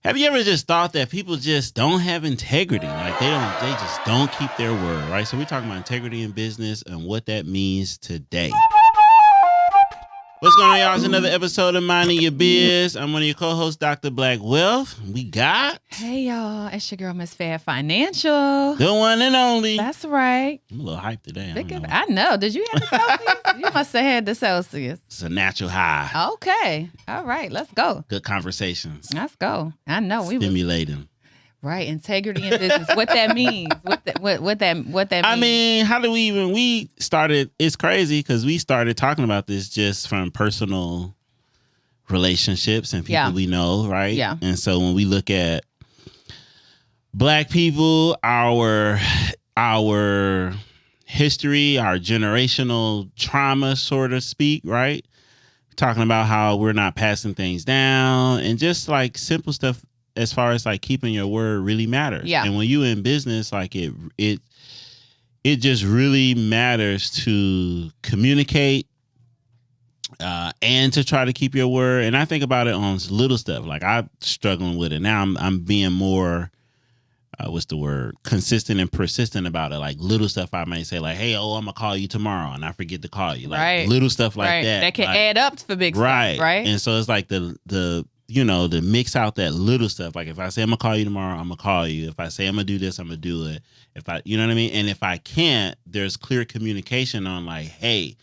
Have you ever just thought that people just don't have integrity? Like they just don't keep their word, right? So we're talking about integrity in business and what that means today. What's going on, y'all? It's another episode of Minding Your Biz. I'm one of your co-hosts, Dr. Black Wealth. We got... Hey, y'all. It's your girl, Miss Fair Financial. The one and only. That's right. I'm a little hyped today. I know. Did you have the Celsius? You must have had the Celsius. It's a natural high. Okay. All right. Let's go. Good conversations. Let's go. I know. Stimulating. Right. Integrity in business. What that means. What that means. I mean, how do we started, it's crazy because we started talking about this just from personal relationships and people we know, right? Yeah. And so when we look at Black people, our history, our generational trauma, so to speak, right? Talking about how we're not passing things down and just like simple stuff as far as like keeping your word really matters. Yeah. And when you in business, like it just really matters to communicate and to try to keep your word. And I think about it on little stuff. Like I'm struggling with it now. I'm being more consistent and persistent about it. Like little stuff I might say like, hey, I'm gonna call you tomorrow, and I forget to call you. Like little stuff like that. That can like, add up for big stuff, right? And so it's like the to mix out that little stuff. Like if I say I'm gonna call you tomorrow, I'm gonna call you. If I say I'm gonna do this, I'm gonna do it. If I, you know what I mean? And if I can't, there's clear communication on like, hey,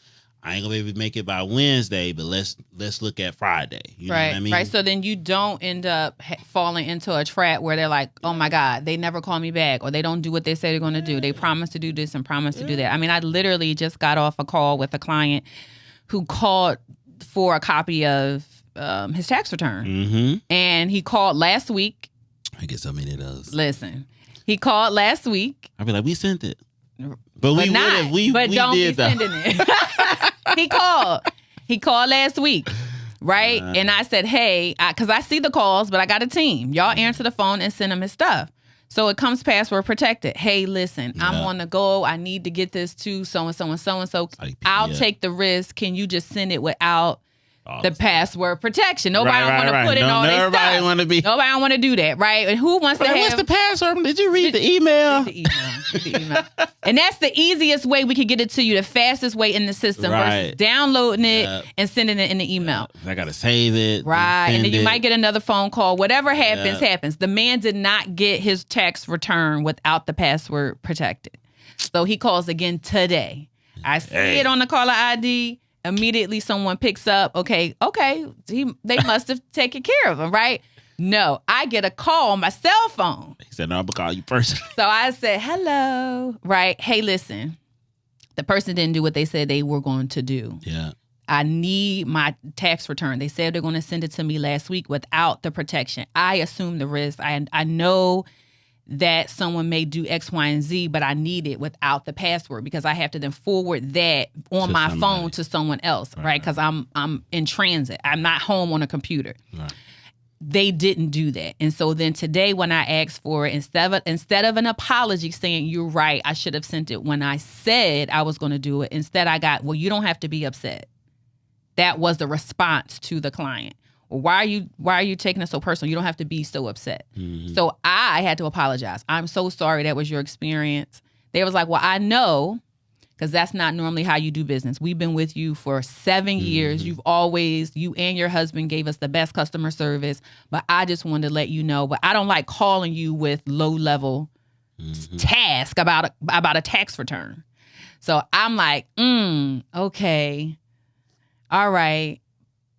I ain't gonna be able to make it by Wednesday, but let's look at Friday. You know what I mean? Right. So then you don't end up falling into a trap where they're like, oh my God, they never call me back, or they don't do what they say they're gonna do. They promise to do this and promise to do that. I mean, I literally just got off a call with a client who called for a copy of his tax return. Mm-hmm. And he called last week. I get so many of those. Listen, he called last week. I'd be like, we sent it. But we don't be sending it. He called last week, right? And I said, hey, because I see the calls, but I got a team. Y'all answer the phone and send him his stuff. So it comes password protected. Hey, listen, I'm on the go. I need to get this to so-and-so and so-and-so. Like, I'll take the risk. Can you just send it without the password protection? Nobody want to put in all their stuff. Nobody want to do that, right? And who wants to have... What's the password? Did you read the email? Read the email. And that's the easiest way we could get it to you, the fastest way in the system versus downloading it and sending it in the email. I got to save it. Right. And then you might get another phone call. Whatever happens. The man did not get his tax return without the password protected. So he calls again today. I see it on the caller ID. Immediately someone picks up, okay, they must have taken care of him, right? No, I get a call on my cell phone. He said, no, I'm going to call you personally. So I said, hello, right? Hey, listen, the person didn't do what they said they were going to do. Yeah. I need my tax return. They said they're going to send it to me last week without the protection. I assume the risk. I know that someone may do X, Y, and Z, but I need it without the password because I have to then forward that on my phone to someone else, right? Because I'm in transit. I'm not home on a computer. Right. They didn't do that. And so then today when I asked for it, instead of an apology saying, you're right, I should have sent it when I said I was going to do it, instead I got, well, you don't have to be upset. That was the response to the client. Why are you taking it so personal? You don't have to be so upset. Mm-hmm. So I had to apologize. I'm so sorry that was your experience. They was like, well, I know, because that's not normally how you do business. We've been with you for 7 years. You and your husband gave us the best customer service, but I just wanted to let you know, but I don't like calling you with low-level task about a tax return. So I'm like, okay, all right.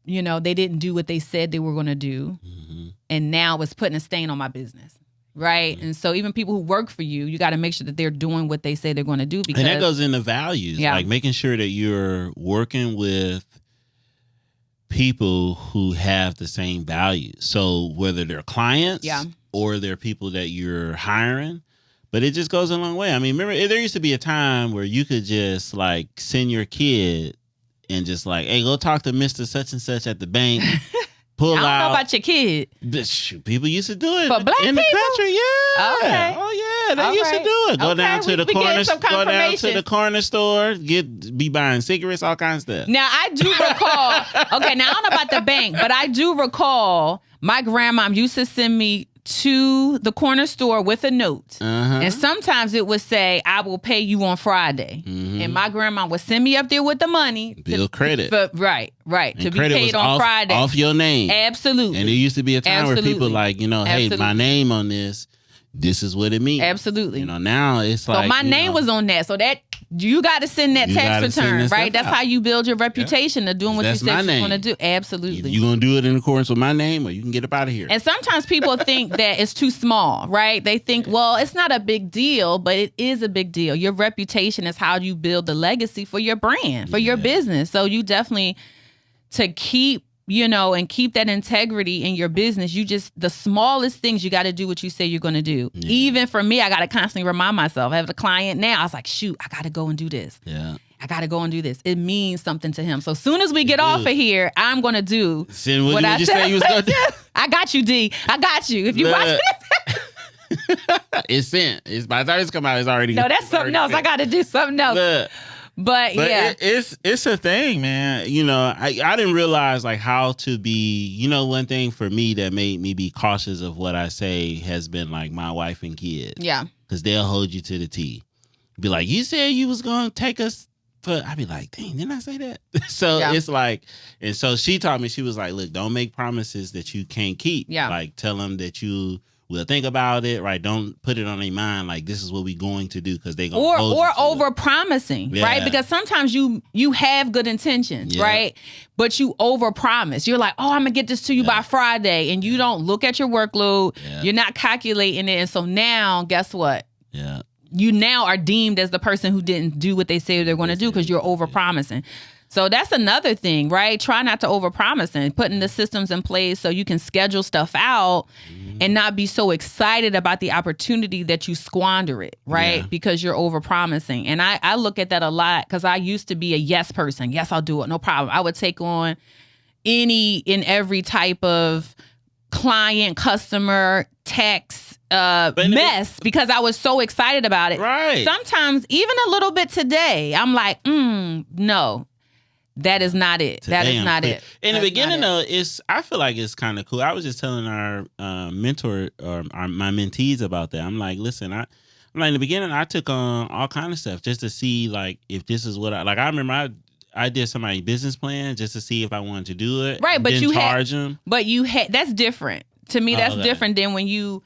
You know, they didn't do what they said they were going to do. Mm-hmm. And now it's putting a stain on my business. Right. Mm-hmm. And so even people who work for you, you got to make sure that they're doing what they say they're going to do. Because, and that goes into values, like making sure that you're working with people who have the same values. So whether they're clients or they're people that you're hiring, but it just goes a long way. I mean, remember, there used to be a time where you could just like send your kid and just like, hey, go talk to Mr. Such and Such at the bank. Pull out. I don't know about your kid. People used to do it for black in the country. Yeah. Okay. Oh yeah, they used to do it. Go down to the corner store, be buying cigarettes, all kinds of stuff. Now I do recall. Okay, now I don't know about the bank, but I do recall My grandma used to send me to the corner store with a note. And sometimes it would say, I will pay you on Friday. And my grandma would send me up there with the money. Bill credit. Right. And to be paid on Friday. Off your name. Absolutely. And there used to be a time where people like, hey, my name on this is what it means. Absolutely. Now it's like. So my name was on that. So that you got to send that tax return, right? That's how you build your reputation of doing what you said you're going to do. Absolutely. You're going to do it in accordance with my name or you can get up out of here. And sometimes people think that it's too small, right? They think, well, it's not a big deal, but it is a big deal. Your reputation is how you build the legacy for your brand, for your business. So you definitely, to keep and keep that integrity in your business, the smallest things, you got to do what you say you're going to do. Yeah. Even for me, I got to constantly remind myself. I have a client now. I was like, shoot, I got to go and do this. Yeah. I got to go and do this. It means something to him. So as soon as we get off of here, I'm going to do what I said. Say you was going to do? I got you, D. I got you. If you watch this. It's sent. By the time it's come out, it's already. No, that's something else. I got to do something else. But yeah, it's a thing, man. I didn't realize like how to be. One thing for me that made me be cautious of what I say has been like my wife and kids. Yeah, because they'll hold you to the T. Be like, you said you was gonna take us. I'd be like, dang, didn't I say that? So it's like, and so she taught me. She was like, look, don't make promises that you can't keep. Yeah, like tell them that you. We'll think about it, right? Don't put it on their mind like this is what we're going to do because they gonna or over promising, right? Because sometimes you have good intentions, right? But you over promise. You're like, oh, I'm gonna get this to you by Friday, and you don't look at your workload. You're not calculating it, and so now, guess what? Yeah, you now are deemed as the person who didn't do what they say they're going to do because you're over promising. So that's another thing, right? Try not to overpromise and putting the systems in place so you can schedule stuff out and not be so excited about the opportunity that you squander it, right? Yeah. Because you're overpromising. And I look at that a lot because I used to be a yes person. Yes, I'll do it. No problem. I would take on any and every type of client, customer, text, mess because I was so excited about it. Right. Sometimes even a little bit today, I'm like, no. That is not it. That is not it. In the beginning, though, I feel like it's kind of cool. I was just telling our mentor or my mentees about that. I'm like, listen, I'm like in the beginning, I took on all kind of stuff just to see like if this is what I remember. I did somebody's business plan just to see if I wanted to do it. Right, but you charge them. But that's different to me. That's different than when you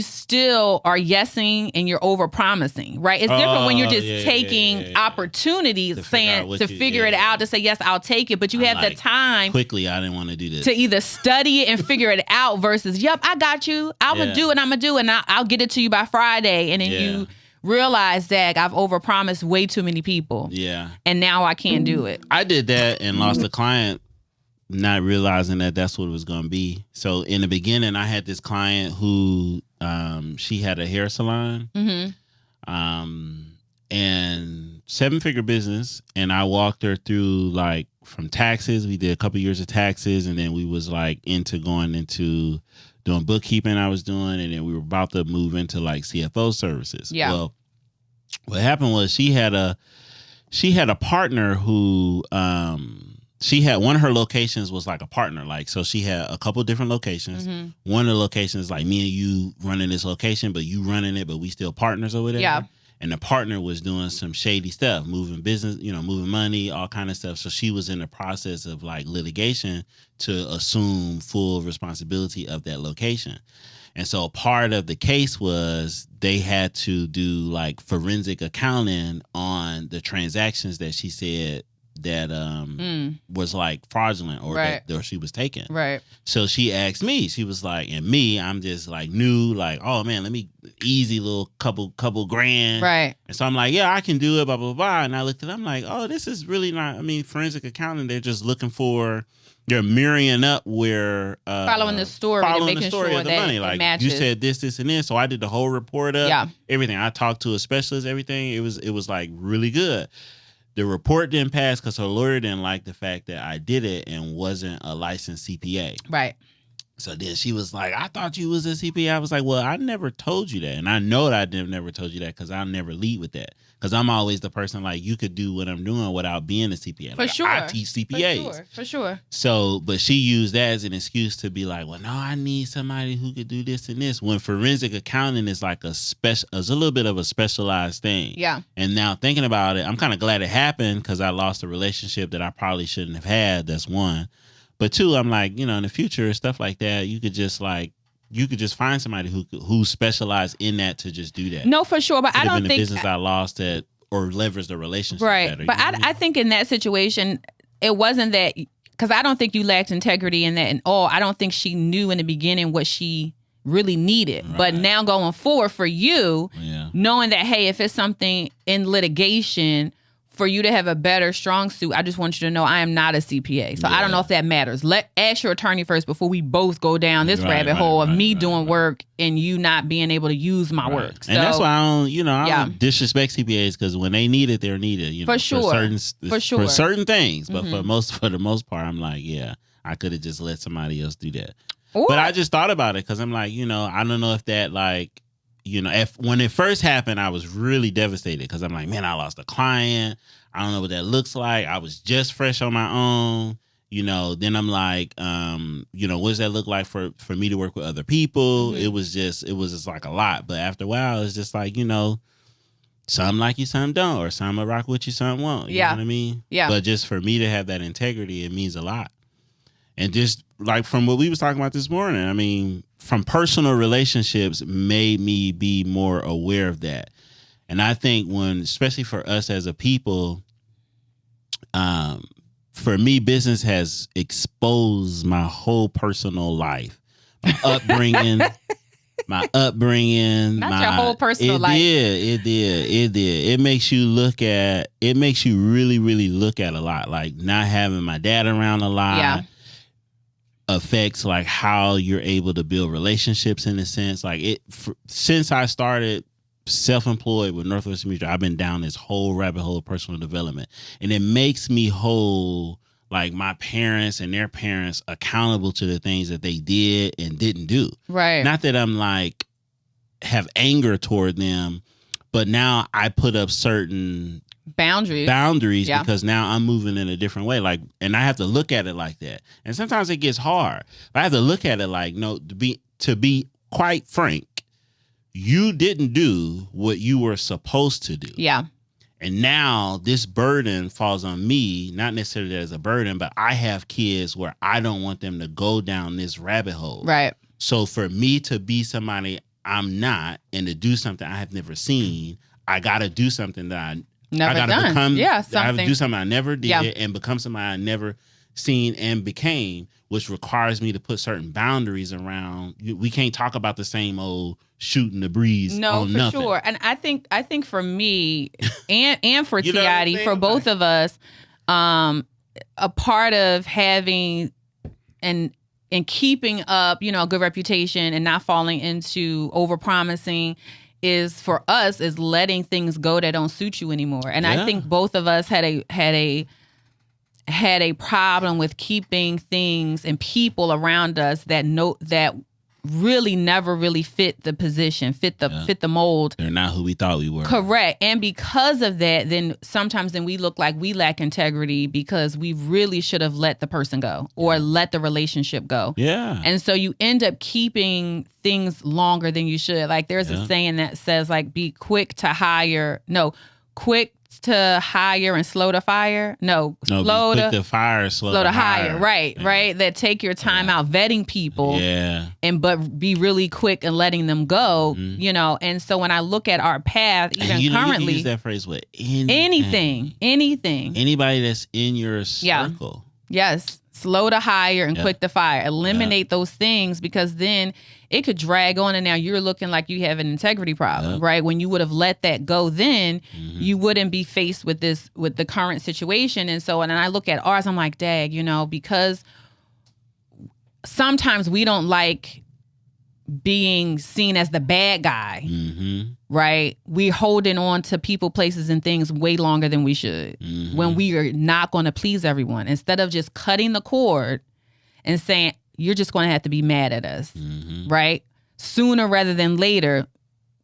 still are yesing and you're over promising, right? It's different when you're just taking opportunities, saying to figure it out, to say, yes, I'll take it. But you have the time. Quickly, I didn't want to do this. To either study it and figure it out versus, yep, I got you. I'm going to do it. I'm going to do it. And I'll get it to you by Friday. And then you realize that I've overpromised way too many people. Yeah. And now I can't do it. I did that and lost a client. Not realizing that that's what it was going to be. So in the beginning, I had this client who she had a hair salon and 7-figure business. And I walked her through like from taxes. We did a couple years of taxes. And then we was like going into doing bookkeeping I was doing. And then we were about to move into like CFO services. Yeah. Well, what happened was she had a partner who, she had one of her locations was like a partner, like, so she had a couple different locations. One of the locations, like me and you running this location, but you running it, but we still partners or whatever. Yeah. And the partner was doing some shady stuff, moving business, moving money, all kind of stuff. So she was in the process of like litigation to assume full responsibility of that location. And so part of the case was they had to do like forensic accounting on the transactions that she said that was like fraudulent or that she was taking. Right. So she asked me, she was like, and me, I'm just like new, like, oh man, let me easy little couple grand. Right. And so I'm like, yeah, I can do it, blah, blah, blah. And I looked at it, I'm like, oh, this is really not, forensic accounting, they're just looking for, they're marrying up where following the story and making sure of the that money. it Like matches. you said this, and this. So I did the whole report up, everything. I talked to a specialist, everything. It was like really good. The report didn't pass because her lawyer didn't like the fact that I did it and wasn't a licensed CPA. Right. So then she was like, I thought you was a CPA. I was like, well, I never told you that. And I know that I never told you that because I'll never lead with that. Because I'm always the person like, you could do what I'm doing without being a CPA. For sure. I teach CPAs. For sure. So, but she used that as an excuse to be like, well, no, I need somebody who could do this and this. When forensic accounting is like it's a little bit of a specialized thing. Yeah. And now thinking about it, I'm kind of glad it happened because I lost a relationship that I probably shouldn't have had. That's one. But two, I'm like, in the future, stuff like that, you could just find somebody who specialized in that to just do that. No, for sure. But I don't think the business I lost that or leverage the relationship right. better. But I think in that situation, it wasn't that, because I don't think you lacked integrity in that at all. I don't think she knew in the beginning what she really needed. Right. But now going forward for you, knowing that, hey, if it's something in litigation, for you to have a better strong suit, I just want you to know I am not a CPA. So I don't know if that matters. Ask your attorney first before we both go down this rabbit hole of me doing work and you not being able to use my work. So, and that's why I don't disrespect CPAs because when they need it, they're needed. For sure. For certain things. But for the most part, I'm like, I could have just let somebody else do that. But I just thought about it because I'm like, I don't know if that like, when it first happened, I was really devastated because I'm like, man, I lost a client. I don't know what that looks like. I was just fresh on my own. Then I'm like, what does that look like for me to work with other people? Mm-hmm. It was just like a lot. But after a while, it's just like, some like you, some don't, or some will rock with you, some won't. You know what I mean? Yeah. But just for me to have that integrity, it means a lot. And just like from what we was talking about this morning, I mean, from personal relationships made me be more aware of that. And I think especially for us as a people, for me, business has exposed my whole personal life, my upbringing, not your whole personal life. It did. It makes you really, really look at a lot, like not having my dad around a lot. Yeah. Affects like how you're able to build relationships in a sense. Like since I started self-employed with Northwestern Mutual, I've been down this whole rabbit hole of personal development, and it makes me hold like my parents and their parents accountable to the things that they did and didn't do. Right. Not that I'm like have anger toward them, but now I put up certain boundaries because now I'm moving in a different way. Like, and I have to look at it like that. And sometimes it gets hard. But I have to look at it like, no, to be quite frank, you didn't do what you were supposed to do. Yeah. And now this burden falls on me, not necessarily as a burden, but I have kids where I don't want them to go down this rabbit hole. Right. So for me to be somebody I'm not and to do something I have never seen, I got to do something that I gotta done. Become, something. I have to do something I never did and become somebody I never seen and became, which requires me to put certain boundaries around. We can't talk about the same old shooting the breeze. No, on for nothing. sure. And I think for me and for Tiati, for both of us, a part of having and keeping up, a good reputation and not falling into overpromising is for us is letting things go that don't suit you anymore. And I think both of us had a problem with keeping things and people around us that really never really fit the position, fit the mold. They're not who we thought we were. Correct. And because of that, then sometimes we look like we lack integrity because we really should have let the person go or let the relationship go. Yeah. And so you end up keeping things longer than you should. Like there's a saying that says like be quick to hire and slow to fire. Slow to fire, slow to hire. Right. That take your time out vetting people. Yeah. But be really quick and letting them go, And so when I look at our path, even currently, you can use that phrase with anything. Anybody that's in your circle. Yes. Slow to hire and quick to fire. Eliminate those things because then it could drag on and now you're looking like you have an integrity problem, right? When you would have let that go then, you wouldn't be faced with the current situation. And so, and I look at ours, I'm like, dag, because sometimes we don't like being seen as the bad guy, right? We're holding on to people, places, and things way longer than we should when we are not going to please everyone. Instead of just cutting the cord and saying, you're just going to have to be mad at us, right? Sooner rather than later,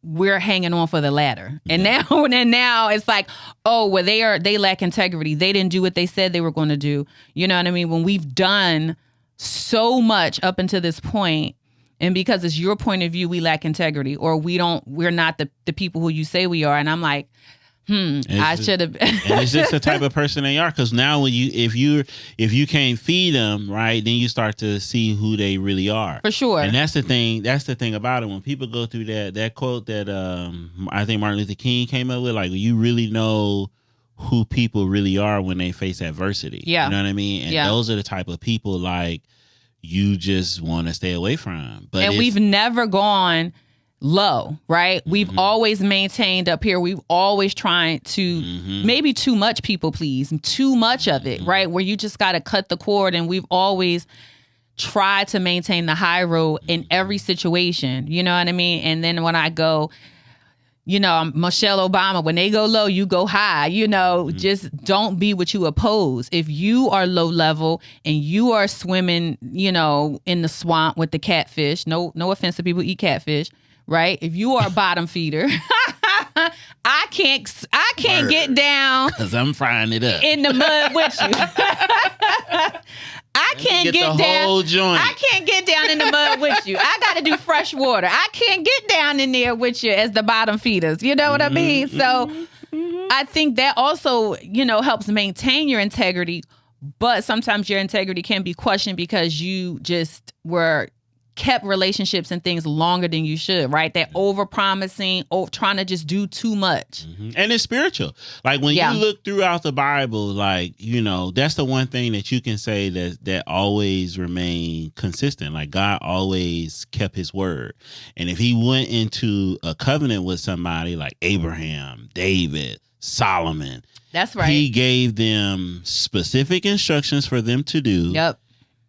we're hanging on for the ladder. And now it's like, oh, well, they lack integrity. They didn't do what they said they were going to do. You know what I mean? When we've done so much up until this point, and because it's your point of view, we lack integrity, or we're not the people who you say we are. And I'm like, I should have. And it's just the type of person they are. Because now, when if you can't feed them right, then you start to see who they really are. For sure. And that's the thing. That's the thing about it. When people go through that quote that I think Martin Luther King came up with, like, you really know who people really are when they face adversity. Yeah. You know what I mean? And those are the type of people like you just want to stay away from. But we've never gone low, right? We've always maintained up here. We've always tried to maybe too much people please, too much of it, right? Where you just got to cut the cord. And we've always tried to maintain the high road in every situation. You know what I mean? And then when I go, Michelle Obama, when they go low, you go high. Just don't be what you oppose. If you are low level and you are swimming, in the swamp with the catfish, no offense to people who eat catfish, right? If you are a bottom feeder, I can't get down because I'm frying it up in the mud with you. I can't get down. I can't get down in the mud with you. I got to do fresh water. I can't get down in there with you as the bottom feeders. You know what I mean? So I think that also, helps maintain your integrity. But sometimes your integrity can be questioned because you just kept relationships and things longer than you should, right? That over-promising, trying to just do too much. And it's spiritual. Like when you look throughout the Bible, like, that's the one thing that you can say that always remained consistent. Like God always kept his word. And if he went into a covenant with somebody like Abraham, David, Solomon, that's right. He gave them specific instructions for them to do. Yep.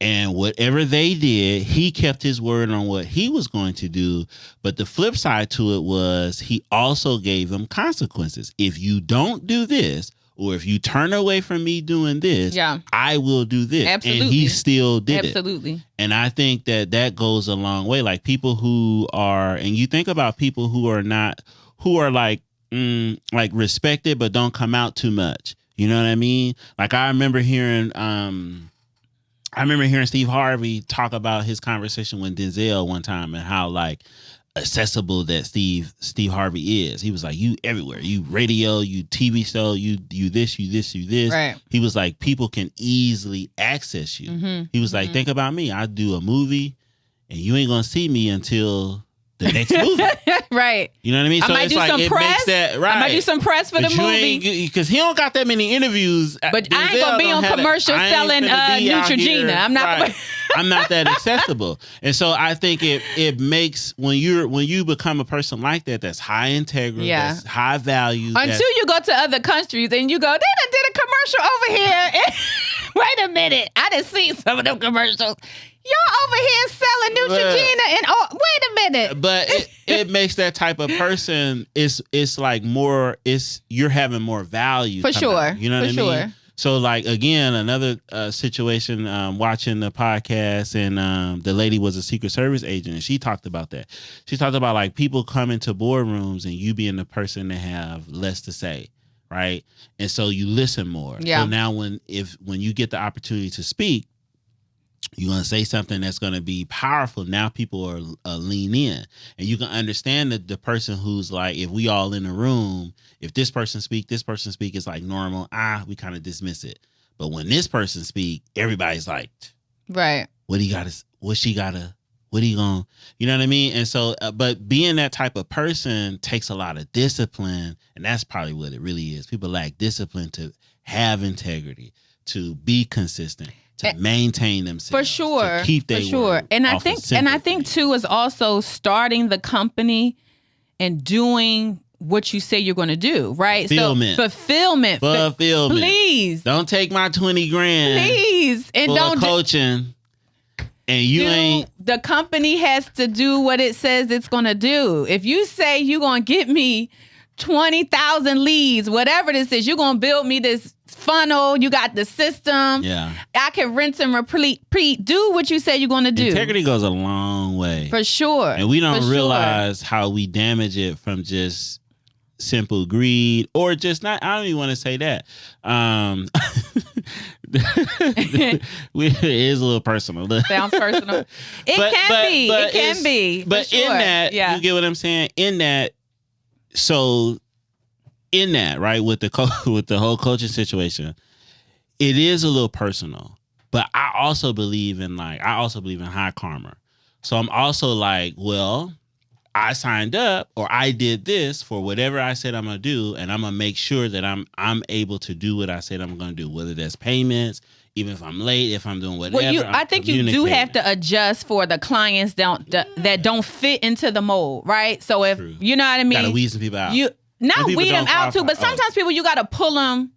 And whatever they did, he kept his word on what he was going to do. But the flip side to it was he also gave them consequences. If you don't do this, or if you turn away from me doing this, I will do this. Absolutely. And he still did Absolutely. it. And I think that goes a long way. Like people who are, and you think about people who are like respected, but don't come out too much. You know what I mean? Like I remember hearing Steve Harvey talk about his conversation with Denzel one time and how like accessible that Steve Harvey is. He was like, you everywhere, you radio, you TV show, you this, you this, you this. Right. He was like, people can easily access you. He was like, think about me. I do a movie and you ain't gonna see me until the next movie. Right. You know what I mean? I might do some press. I might do some press for the movie. Because he don't got that many interviews. But I ain't going to be on commercial selling Neutrogena. I'm not. Right. I'm not that accessible. And so I think it makes, when you become a person like that, that's high integrity, that's high value. Until you go to other countries and you go, they done did a commercial over here. Wait a minute. I done seen some of them commercials. Y'all over here selling Neutrogena and wait a minute. But it makes that type of person, it's like more, you're having more value. For sure. Out, you know what I mean? So like, again, another situation, watching the podcast, and the lady was a Secret Service agent, and she talked about that. She talked about like people come into boardrooms and you being the person that have less to say. Right. And so you listen more. Yeah. So now when you get the opportunity to speak, you're going to say something that's going to be powerful. Now people are lean in, and you can understand that the person who's like, if we all in a room, if this person speak, it's like normal. We kind of dismiss it. But when this person speak, everybody's like, right. What do you got to, what she got to, what are you going to, you know what I mean? And so, but being that type of person takes a lot of discipline, and that's probably what it really is. People lack discipline to have integrity, to be consistent, to maintain themselves, for sure, to keep their word. And I think too is also starting the company and doing what you say you're going to do, right? Fulfillment. So fulfillment. Please, don't take my $20,000. Please, and don't coaching. And you ain't. The company has to do what it says it's going to do. If you say you're going to get me 20,000 leads, whatever this is, you're going to build me this funnel. You got the system. Yeah. I can rinse and repeat. Do what you say you're going to do. Integrity goes a long way. For sure. And we don't realize how we damage it from just simple greed or just not. I don't even want to say that. It is a little personal. Sounds personal. It can be. But sure. in that, you get what I'm saying? In that, right, with the whole coaching situation, it is a little personal. But I also believe in high karma. So I'm also like, well, I signed up or I did this for whatever I said I'm going to do, and I'm going to make sure that I'm able to do what I said I'm going to do, whether that's payments, even if I'm late, if I'm doing whatever. Well, I think you do have to adjust for the clients that don't fit into the mold, right? So if you know what I mean, gotta weed some people out. Not weed them out too, but sometimes people you got to pull them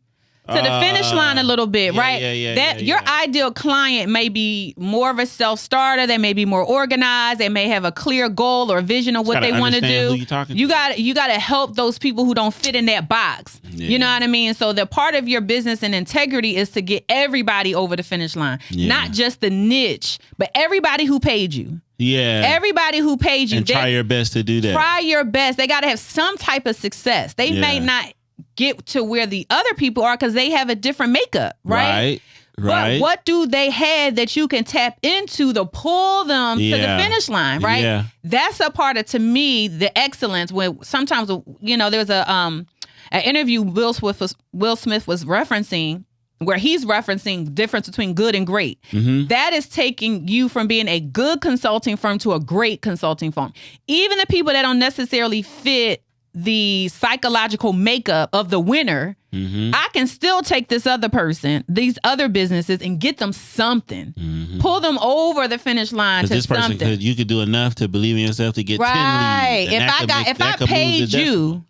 to the finish line a little bit, right? Your ideal client may be more of a self-starter. They may be more organized. They may have a clear goal or vision of what they want to do. You got to help those people who don't fit in that box. Yeah. You know what I mean? So the part of your business and integrity is to get everybody over the finish line, not just the niche, but everybody who paid you. Yeah. Everybody who paid you. And try your best to do that. Try your best. They got to have some type of success. They may not get to where the other people are because they have a different makeup, right? But what do they have that you can tap into to pull them to the finish line, right? Yeah. That's a part of, to me, the excellence. When sometimes, there's an interview Will Smith was referencing, where he's referencing the difference between good and great. Mm-hmm. That is taking you from being a good consulting firm to a great consulting firm. Even the people that don't necessarily fit the psychological makeup of the winner, I can still take this other person, these other businesses, and get them something. Mm-hmm. Pull them over the finish line to something. You could do enough to believe in yourself to get 10 leads. If I paid you,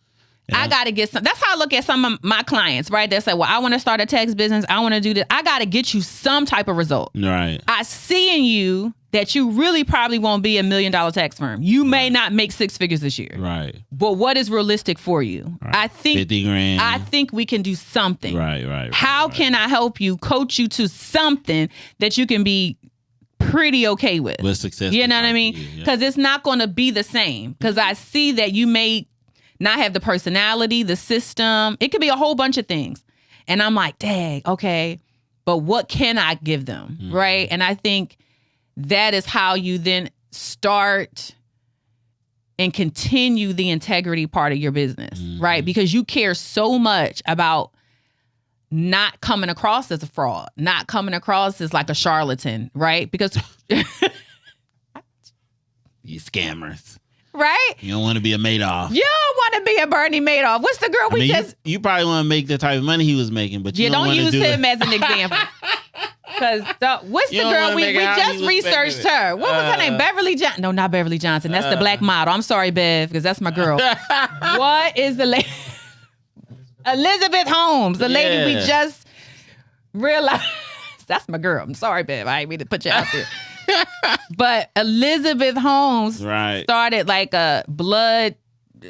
I got to get some. That's how I look at some of my clients, right? They say, well, I want to start a tax business. I want to do this. I got to get you some type of result. Right. I see in you that you really probably won't be $1 million tax firm. You may not make 6 figures this year. Right. But what is realistic for you? Right. I think 50 grand. I think we can do something. Right. How can I help you, coach you to something that you can be pretty okay with? With success. You know what I mean? Because it's not going to be the same. Because I see that you may not have the personality, the system. It could be a whole bunch of things. And I'm like, dang, okay, but what can I give them, right? And I think that is how you then start and continue the integrity part of your business, right? Because you care so much about not coming across as a fraud, not coming across as like a charlatan, right? Because you scammers. Right? You don't want to be a Madoff. You don't want to be a Bernie Madoff. What's the girl you probably want to make the type of money he was making, but you don't use him as an example. Because what's the girl we just researched her? What was her name? Beverly Johnson? No, not Beverly Johnson. That's the black model. I'm sorry, Bev, because that's my girl. What is the lady? Elizabeth Holmes, the lady we just realized. That's my girl. I'm sorry, Bev. I ain't mean to put you out there. But Elizabeth Holmes started like a blood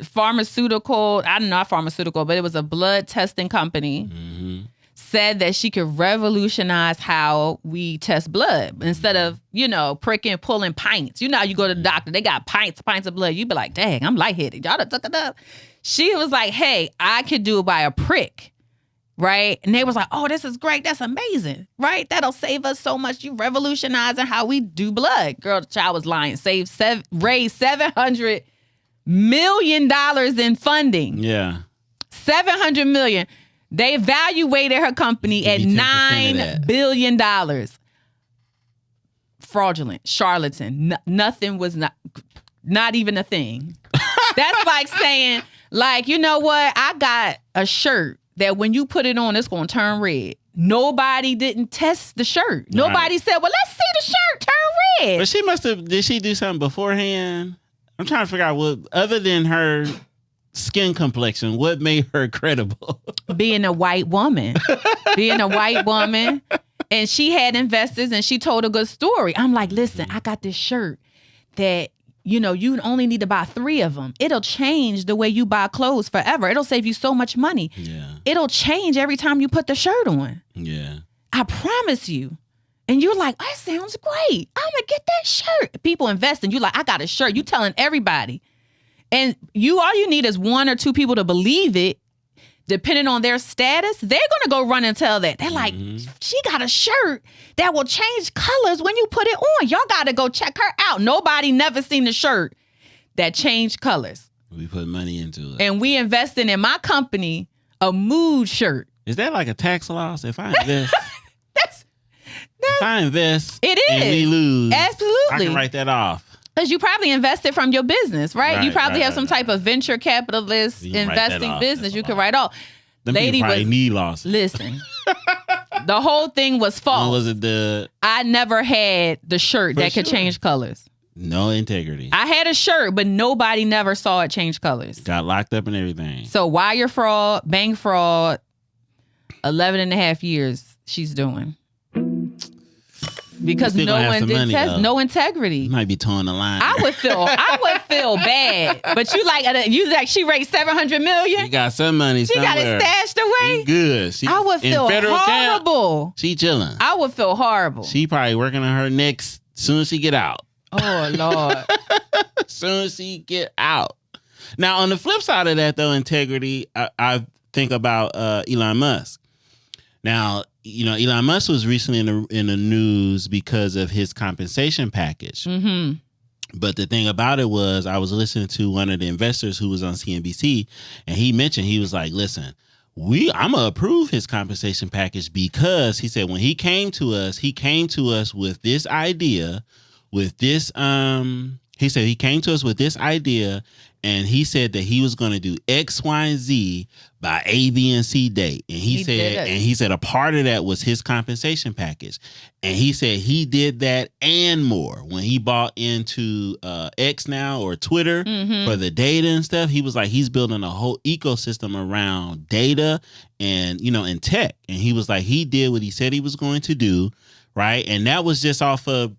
pharmaceutical, not pharmaceutical, but it was a blood testing company. Said that she could revolutionize how we test blood instead of, pricking, pulling pints. You you go to the doctor, they got pints of blood. You be like, dang, I'm lightheaded. Y'all done took it up. She was like, hey, I could do it by a prick. Right? And they was like, oh, this is great. That's amazing. Right? That'll save us so much. You revolutionizing how we do blood. Girl, the child was lying. Raised $700 million in funding. Yeah. $700 million. They evaluated her company at $9 billion. Fraudulent. Charlatan. Nothing was not even a thing. That's like saying, like, you know what? I got a shirt that when you put it on, it's going to turn red. Nobody didn't test the shirt. Nobody said, well, let's see the shirt turn red. But did she do something beforehand? I'm trying to figure out what, other than her skin complexion, what made her credible? Being a white woman. And she had investors and she told a good story. I'm like, listen, I got this shirt that you only need to buy 3 of them. It'll change the way you buy clothes forever. It'll save you so much money. Yeah. It'll change every time you put the shirt on. Yeah. I promise you. And you're like, that sounds great. I'm going to get that shirt. People invest and you're like, I got a shirt. You telling everybody. And all you need is 1 or 2 people to believe it. Depending on their status, they're going to go run and tell that. They're like, she got a shirt that will change colors when you put it on. Y'all got to go check her out. Nobody never seen the shirt that changed colors. We put money into it. And we invested in my company a mood shirt. Is that like a tax loss if I invest? If I invest it is. And we lose, absolutely. I can write that off. Because you probably invested from your business, right? You probably have some type of venture capitalist investing business you can write off. Lady was knee loss. Listen, the whole thing was false. Was it I never had the shirt that could change colors. No integrity. I had a shirt, but nobody never saw it change colors. Got locked up and everything. So wire fraud, bank fraud, 11 and a half years she's doing. Because no one did test, no integrity. You might be towing the line. I would feel bad. But you like she raised $700 million. She got some money. She got it stashed away. She good. I would feel horrible. Camp, she chilling. I would feel horrible. She probably working on her next soon as she get out. Oh Lord. Soon as she get out. Now on the flip side of that though, integrity, I think about Elon Musk. Now, Elon Musk was recently in the news because of his compensation package. Mm-hmm. But the thing about it was I was listening to one of the investors who was on CNBC, and he mentioned, he was like, listen, I'm going to approve his compensation package because he said when he came to us with this idea, he said he came to us with this idea, and he said that he was going to do X, Y, and Z by A, B, and C date. And he said a part of that was his compensation package. And he said he did that and more when he bought into X now or Twitter for the data and stuff. He was like, he's building a whole ecosystem around data and, and tech. And he was like, he did what he said he was going to do. Right. And that was just off of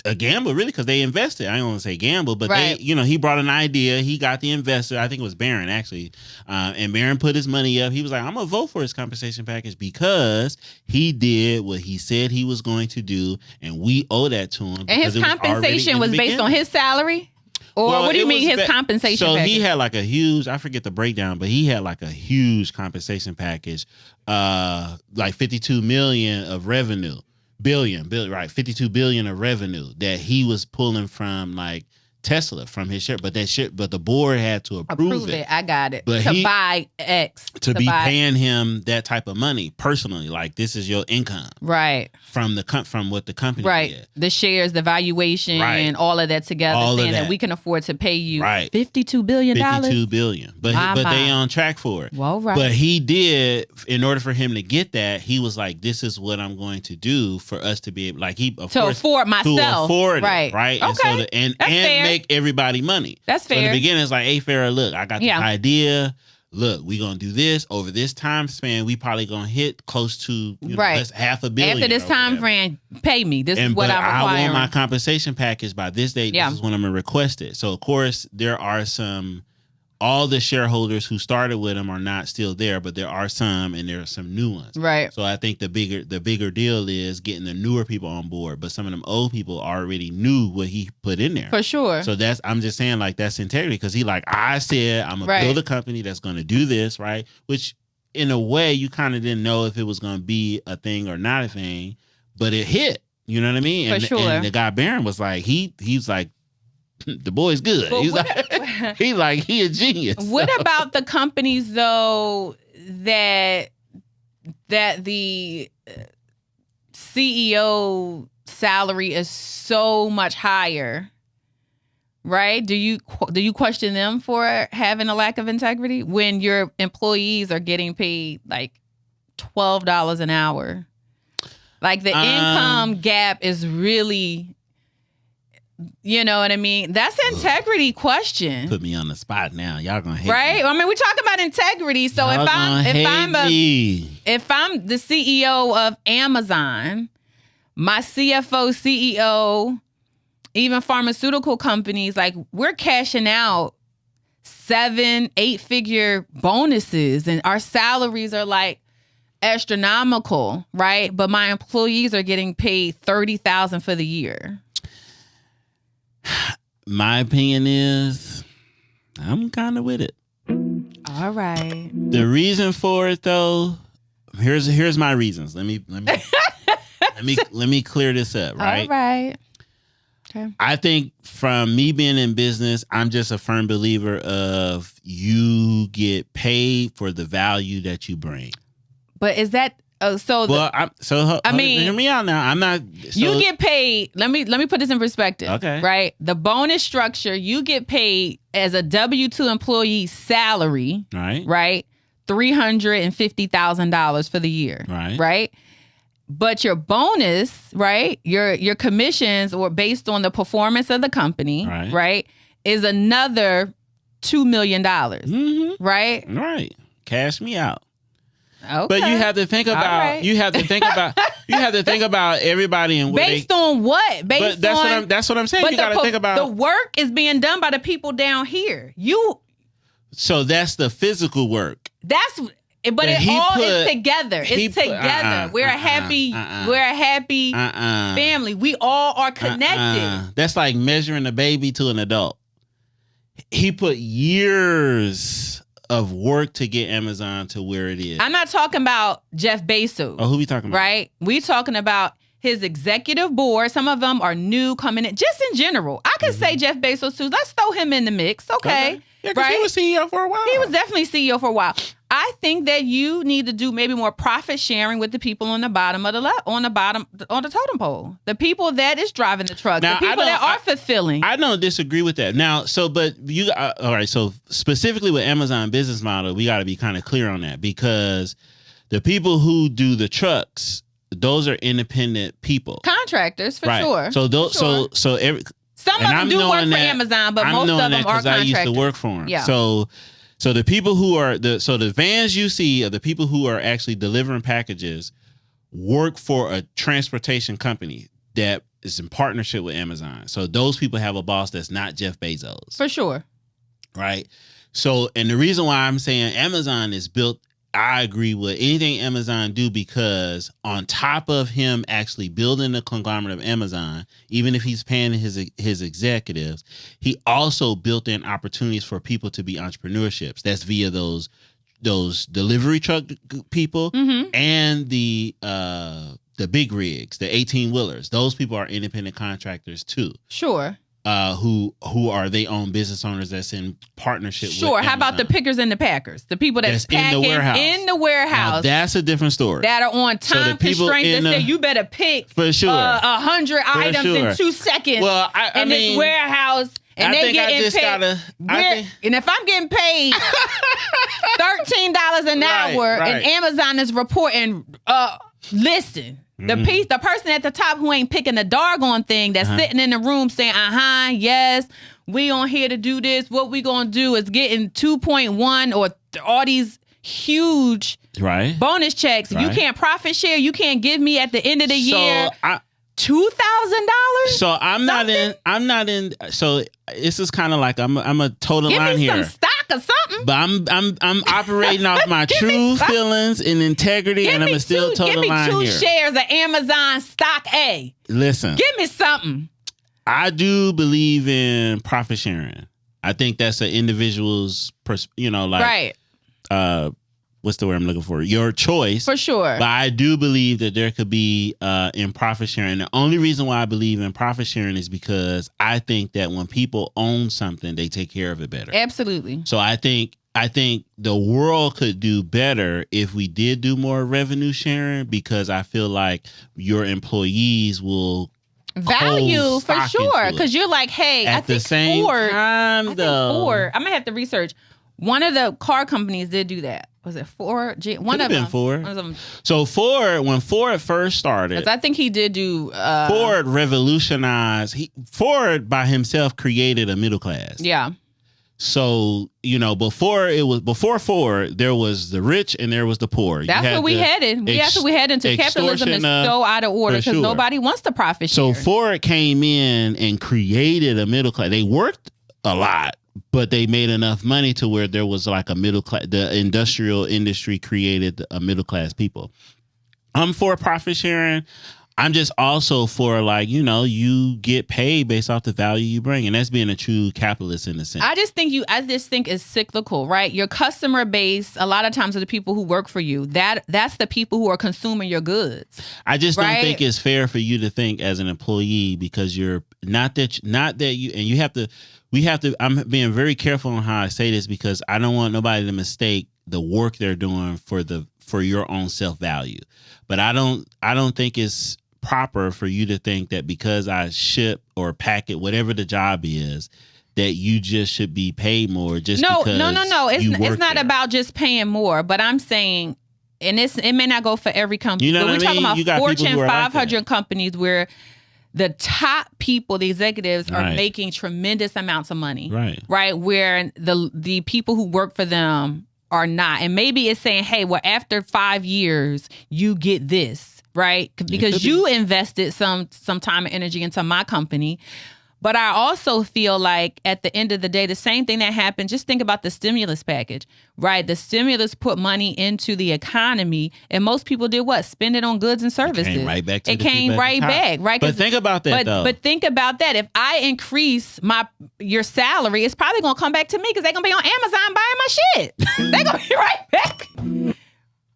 a gamble, really, because they invested. I don't want to say gamble, but they, he brought an idea. He got the investor. I think it was Barron, actually. And Barron put his money up. He was like, I'm going to vote for his compensation package because he did what he said he was going to do, and we owe that to him. And his compensation was based on his salary? Or what do you mean his compensation package? So he had like a huge, I forget the breakdown, but he had like a huge compensation package, like 52 million of revenue. Billion, right? 52 billion of revenue that he was pulling from like Tesla from his share, but the board had to approve it. I got it. But buy X to be paying him that type of money personally, like this is your income, right? From what the company did. The shares, the valuation, and all of that together, saying that we can afford to pay you $52 billion. $52 billion, but they on track for it. Well, right. But he did, in order for him to get that, he was like, "This is what I'm going to do for us to be able, like afford myself, to afford right? It, right? Okay, and make everybody money. That's fair. So in the beginning, it's like, hey, Farrah, look, I got the idea. Look, we're going to do this over this time span. We probably going to hit close to that's $500 million. After this time frame, pay me. This is what I'm requiring. I want my compensation package by this date. This is when I'm going to request it. So, of course, there are all the shareholders who started with him are not still there, but there are some, and there are some new ones. Right. So I think the bigger deal is getting the newer people on board, but some of them old people already knew what he put in there. For sure. So I'm just saying, like, that's integrity, because I said I'm gonna build a company that's gonna do this, right? Which in a way you kind of didn't know if it was gonna be a thing or not a thing, but it hit. You know what I mean? For sure. And the guy Barron was like, he's like, the boy's good. He's like, he a genius. What about the companies though that the CEO salary is so much higher, right? Do you question them for having a lack of integrity when your employees are getting paid like $12 an hour? Like the income gap is really, you know what I mean? That's an integrity question. Put me on the spot now. Y'all gonna hate me. I mean, we talk about integrity. So if I'm the CEO of Amazon, my CFO, CEO even pharmaceutical companies, like we're cashing out 7-8 figure bonuses and our salaries are like astronomical, right? But my employees are getting paid $30,000 for the year. My opinion is I'm kind of with it. All right. The reason for it though, here's my reasons. Let me clear this up, right? All right. Okay. I think from me being in business, I'm just a firm believer of you get paid for the value that you bring. But is that I mean, hear me out now. I'm not. You get paid. Let me put this in perspective. Okay. Right. The bonus structure, you get paid as a W-2 employee salary. Right. Right. $350,000 for the year. Right. Right. But your bonus, right, your commissions or based on the performance of the company, right, is another $2 million, right? Right. Cash me out. Okay. But you have to think about you have to think about everybody and based on what? That's what I'm saying. You got to think about the work is being done by the people down here. So that's the physical work. But it all is together. It's together. We're a happy family. We all are connected. That's like measuring a baby to an adult. He put years of work to get Amazon to where it is. I'm not talking about Jeff Bezos. Oh, who we talking about? Right? We talking about his executive board. Some of them are new coming in. Just in general. I could say Jeff Bezos too. Let's throw him in the mix. Okay. Yeah, because he was CEO for a while. He was definitely CEO for a while. I think that you need to do maybe more profit sharing with the people on the bottom of the on the totem pole. The people that is driving the truck. The people that are fulfilling. I don't disagree with that. Now, but you all right, so specifically with Amazon business model, we got to be kind of clear on that because the people who do the trucks, those are independent people. Contractors, for sure. So those so every some of them do work for Amazon, but most of them are contractors. I used to work for them. Yeah. So the people who are the vans you see are the people who are actually delivering packages work for a transportation company that is in partnership with Amazon. So those people have a boss that's not Jeff Bezos. For sure. Right. So, and the reason why I'm saying Amazon is built, I agree with anything Amazon do because on top of him actually building the conglomerate of Amazon, even if he's paying his executives, he also built in opportunities for people to be entrepreneurships. That's via those delivery truck people and the big rigs, the 18-wheelers. Those people are independent contractors too. Sure. Who are they own business owners that's in partnership with Sure. How about the pickers and the packers? The people that's packing in the warehouse. Now, that's a different story. That are on time constraints that say you better pick for sure 100 items in 2 seconds in this warehouse. And they getting paid. And if I'm getting paid $13 an hour and Amazon is reporting, listen. The person at the top who ain't picking the doggone thing that's sitting in the room saying, yes, we on here to do this. What we gonna do is getting 2.1 or all these huge bonus checks. You can't profit share. You can't give me at the end of the year $2,000. So I'm not in. So this is kind of like I'm a total line here. Give me some stock or something. But I'm operating off my true feelings and integrity, and I'm still total line here. Give me 2 shares of Amazon stock A. Listen, give me something. I do believe in profit sharing. I think that's an individual's, what's the word I'm looking for? Your choice. For sure. But I do believe that there could be in profit sharing. The only reason why I believe in profit sharing is because I think that when people own something, they take care of it better. Absolutely. So I think the world could do better if we did do more revenue sharing because I feel like your employees will value for sure. Because you're like, hey, at the same time, Ford, I'm going to have to research. One of the car companies did do that. Was it Ford? One of them. Ford. So Ford, when Ford first started, I think he did do. Ford revolutionized. Ford by himself created a middle class. Yeah. So, before Ford, there was the rich and there was the poor. That's where we headed. That's where we headed into. Capitalism is so out of order because nobody wants to profit share. So Ford came in and created a middle class. They worked a lot, but they made enough money to where there was like a middle class. The industrial industry created a middle class people. I'm for profit sharing. I'm just also for you get paid based off the value you bring, and that's being a true capitalist in a sense. I just think it's cyclical, right? Your customer base, a lot of times, are the people who work for you. That's the people who are consuming your goods. I just don't think it's fair for you to think as an employee because you're not that you and you have to. We have to. I'm being very careful on how I say this because I don't want nobody to mistake the work they're doing for your own self value. But I don't think it's proper for you to think that because I ship or pack it, whatever the job is, that you just should be paid more because no. It's not about just paying more, but I'm saying, and it may not go for every company. But we're talking about Fortune 500 companies where the top people, the executives, are making tremendous amounts of money. Right. Where the people who work for them are not. And maybe it's saying, hey, well, after 5 years, you get this. Right? Because you invested some time and energy into my company. But I also feel like at the end of the day, the same thing that happened, just think about the stimulus package, right? The stimulus put money into the economy and most people did what? Spend it on goods and services. It came right back. Right? But think about that though. But think about that. If I increase your salary, it's probably going to come back to me because they're going to be on Amazon buying my shit. They're going to be right back.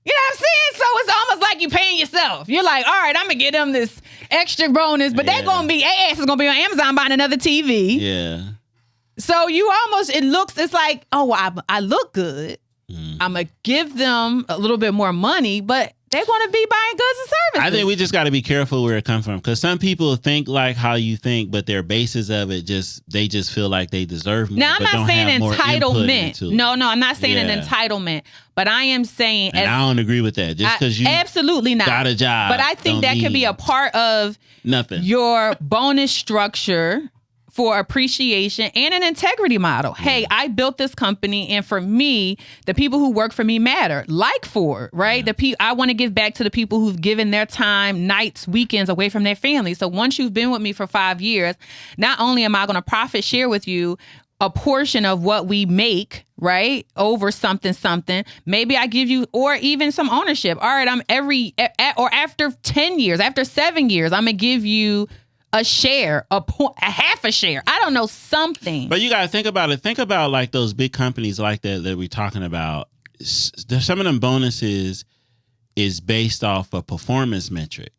You know what I'm saying? So it's almost like you paying yourself. You're like, all right, I'm going to give them this extra bonus, but their ass is going to be on Amazon buying another TV. Yeah. So it's like, oh, well, I look good. I'm going to give them a little bit more money, but they're going to be buying goods and services. I think we just got to be careful where it comes from because some people think like how you think, but their basis of it they just feel like they deserve more. Now, I'm not saying entitlement. No, I'm not saying an entitlement, but I am saying... And I don't agree with that. Just because you absolutely not got a job. But I think that could be a part of your bonus structure for appreciation and an integrity model. Hey, I built this company, and for me, the people who work for me matter. Like Ford, right? I want to give back to the people who've given their time, nights, weekends away from their family. So once you've been with me for 5 years, not only am I going to profit share with you a portion of what we make, right, over something, maybe I give you, or even some ownership. All right, or after 10 years, after 7 years, I'm going to give you a share, a half a share. I don't know, something. But you got to think about it. Think about like those big companies like that we're talking about. Some of them bonuses is based off a performance metric.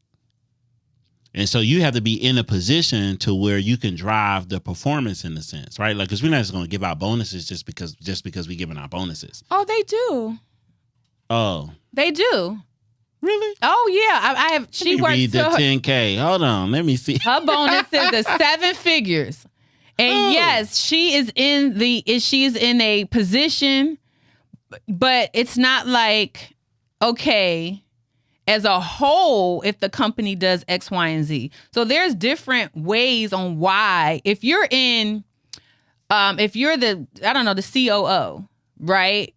And so you have to be in a position to where you can drive the performance in a sense, right? Like, because we're not just going to give out bonuses just because we're giving out bonuses. Oh, they do. Oh. They do. Really? Oh yeah, I have. She works. Read the 10K. Hold on, let me see. Her bonus is the 7 figures, and yes, she is in a position, but it's not like okay, as a whole, if the company does X, Y, and Z. So there's different ways on why. If you're the COO, right,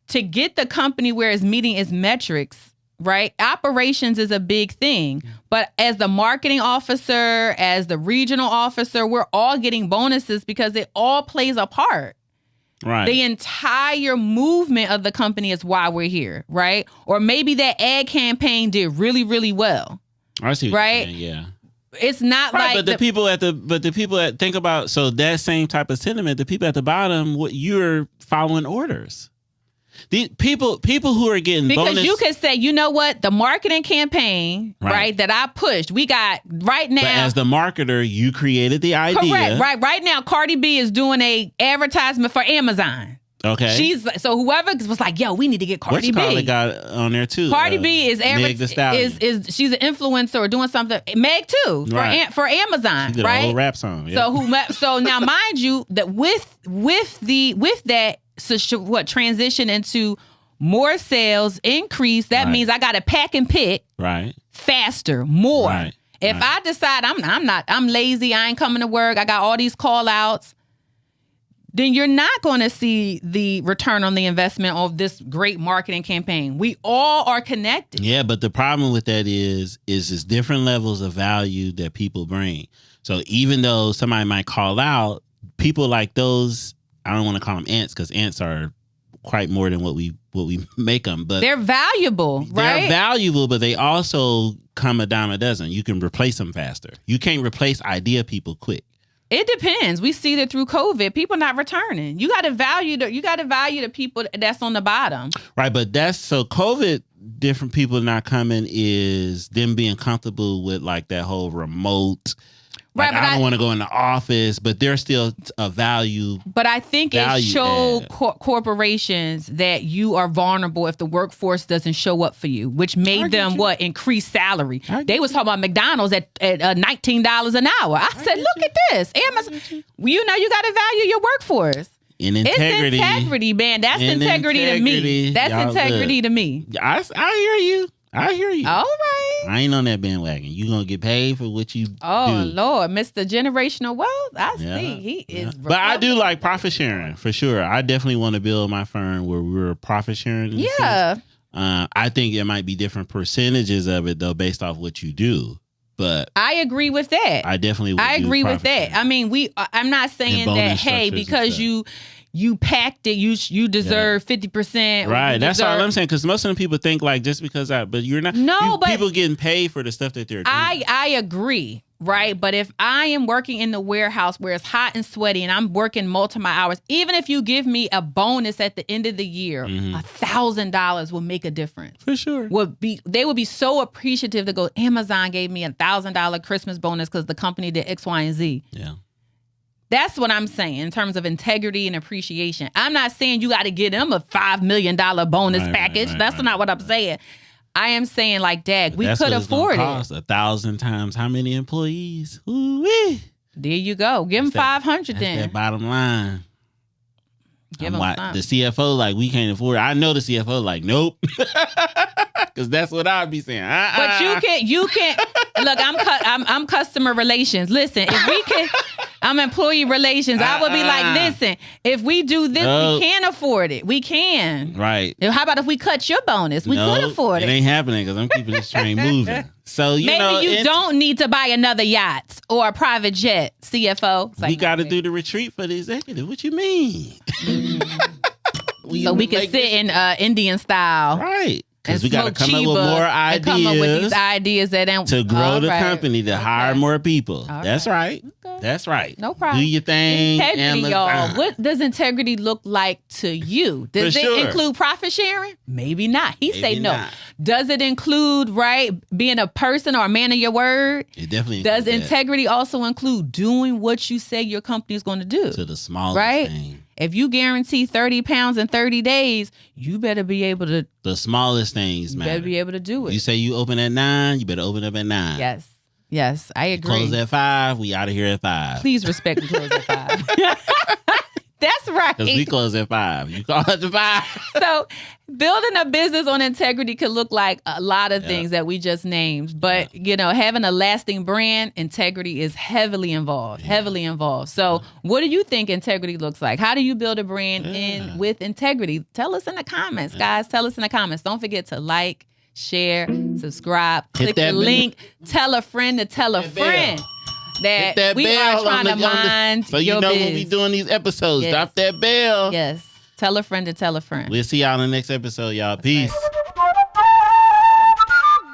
to get the company where it's meeting its metrics. Right? Operations is a big thing. But as the marketing officer, as the regional officer, we're all getting bonuses because it all plays a part. Right. The entire movement of the company is why we're here, right? Or maybe that ad campaign did really, really well. I see. Right? Yeah. It's not right, like the people that think about, so that same type of sentiment, the people at the bottom, you're following orders. The people who are getting bonus. Because you could say, you know what, the marketing campaign, right, that I pushed, we got right now. But as the marketer, you created the idea. Correct. Right now, Cardi B is doing a advertisement for Amazon. Okay. So whoever was like, yo, we need to get Cardi B. Got on there too. Cardi B is she's an influencer or doing something. Meg too for Amazon, she did right? a whole rap song. Yeah. So now mind you that with that. So what transition into more sales increase? That means I got to pack and pick faster, more. Right. If I decide I'm lazy, I ain't coming to work, I got all these call outs. then you're not going to see the return on the investment of this great marketing campaign. We all are connected. Yeah, but the problem with that is it's different levels of value that people bring. So even though somebody might call out, people like those, I don't want to call them ants because ants are quite more than what we make them, but they're valuable, right? They're valuable, but they also come a dime a dozen. You can replace them faster. You can't replace idea people quick. It depends. We see that through COVID, people not returning. You got to value the people that's on the bottom. Right, but that's so COVID. Different people not coming is them being comfortable with like that whole remote. Like, right, I don't want to go in the office, but there's still a value. But I think it showed corporations that you are vulnerable if the workforce doesn't show up for you, which made them increase salary. They was talking about McDonald's at $19 an hour. I said, look at this, Amazon. You know, you got to value your workforce. In integrity, it's integrity, man. That's integrity to me. That's integrity to me. I hear you. All right. I ain't on that bandwagon. You gonna get paid for what you do. Lord, Mr. Generational Wealth. I see. He is. But I do like profit sharing for sure. I definitely want to build my firm where we're profit sharing. Yeah. I think there might be different percentages of it though, based off what you do. But I agree with that. I definitely. I agree with that. I mean, I'm not saying that. Hey, because you packed it, you deserve 50%. Right. That's all I'm saying. Because most of the people think like just because but you're not. No, but people getting paid for the stuff that they're doing. I agree. Right. But if I am working in the warehouse where it's hot and sweaty and I'm working multiple hours, even if you give me a bonus at the end of the year, $1,000 will make a difference. For sure. They would be so appreciative to go, Amazon gave me $1,000 Christmas bonus because the company did X, Y, and Z. Yeah. That's what I'm saying in terms of integrity and appreciation. I'm not saying you got to give them a $5 million bonus package. That's not what I'm saying. I am saying like, Dag, we could afford it. Cost 1,000 times how many employees? Ooh-wee. There you go. Give them 500 then. That's that bottom line. Give them something. The CFO like, we can't afford it. I know the CFO like, nope. Because that's what I'd be saying. But you can't. Look, I'm customer relations. Listen, if we can, I'm employee relations. I would be like, listen, if we do this, we can afford it. We can. Right. How about if we cut your bonus? We could afford it. It ain't happening because I'm keeping this train moving. So maybe you don't need to buy another yacht or a private jet, CFO. We got to do the retreat for the executive. What you mean? So we can sit in Indian style, right? Because we got to come up with more ideas. Come up with these ideas to grow the company, to hire more people. That's right. Okay. That's right. No problem. Do your thing. Integrity, y'all. What does integrity look like to you? Does it include profit sharing? Maybe not. Say no. Not. Does it include, being a person or a man of your word? It definitely does. Integrity also include doing what you say your company is going to do? To the smallest thing. If you guarantee 30 pounds in 30 days, you better be able to. The smallest things matter. You better be able to do it. You say you open at 9, you better open up at 9. Yes, I agree. Close at 5, we out of here at 5. Please respect the close at 5. That's right. Because we close at 5. You call at 5. So building a business on integrity could look like a lot of things that we just named. But, having a lasting brand, integrity is heavily involved. So what do you think integrity looks like? How do you build a brand with integrity? Tell us in the comments, guys. Tell us in the comments. Don't forget to like, share, subscribe, click the link, tell a friend to tell a friend. That we are trying to mind so you know when we doing these episodes. Drop that bell. Yes. Tell a friend to tell a friend. We'll see y'all in the next episode, y'all. Peace.